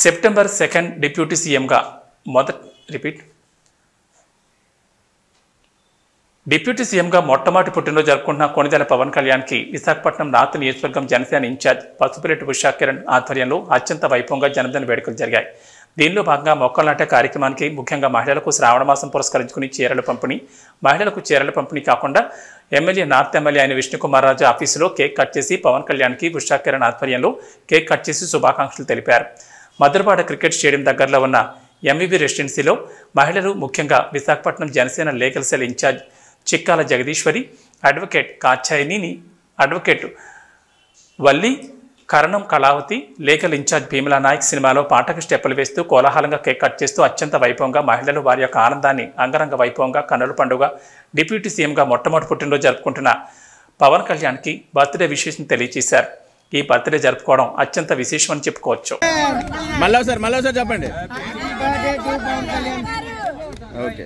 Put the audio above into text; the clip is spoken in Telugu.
సెప్టెంబర్ 2 డిప్యూటీ సీఎంగా డిప్యూటీ సీఎంగా మొట్టమొదటి పుట్టినరోజు జరుపుకుంటున్న కొణిదెల పవన్ కళ్యాణ్కి విశాఖపట్నం నార్త్ నియోజకవర్గం జనసేన ఇన్ఛార్జ్ పసుపులేటి ఉషా కిరణ్ ఆధ్వర్యంలో అత్యంత వైభవంగా జన్మదిన వేడుకలు జరిగాయి. దీనిలో భాగంగా మొక్కలు నాటే కార్యక్రమానికి ముఖ్యంగా మహిళలకు శ్రావణ మాసం పురస్కరించుకుని మహిళలకు చీరల పంపిణీ కాకుండా నార్త్ ఎమ్మెల్యే అయిన విష్ణుకుమార్ రాజు ఆఫీసులో కేక్ కట్ చేసి పవన్ కళ్యాణ్కి ఉషా కిరణ్ ఆధ్వర్యంలో కేక్ కట్ చేసి శుభాకాంక్షలు తెలిపారు. మధురవాడ క్రికెట్ స్టేడియం దగ్గరలో ఉన్న ఎంవీబీ రెసిడెన్సీలో మహిళలు ముఖ్యంగా Visakhapatnam Janasena legal cell in-charge Chikkala Jagadeeswari, advocate Kachayini, advocate Valli, Karanam Kalavathi, legal in-charge Bheemla Nayak సినిమాలో పాటకు స్టెప్పులు వేస్తూ కోలాహలంగా కేక్ కట్ చేస్తూ అత్యంత వైభవంగా మహిళలు వారి యొక్క ఆనందాన్ని అంగరంగ వైభవంగా కన్నుల పండుగ డిప్యూటీ సీఎంగా మొట్టమొదటి పుట్టినరోజు జరుపుకుంటున్న పవన్ కళ్యాణ్కి బర్త్డే విశేషం తెలియజేశారు. ఈ బర్త్డే జరుపుకోవడం అత్యంత విశేషమని చెప్పుకోవచ్చు. మళ్ళీ చెప్పండి. ఓకే.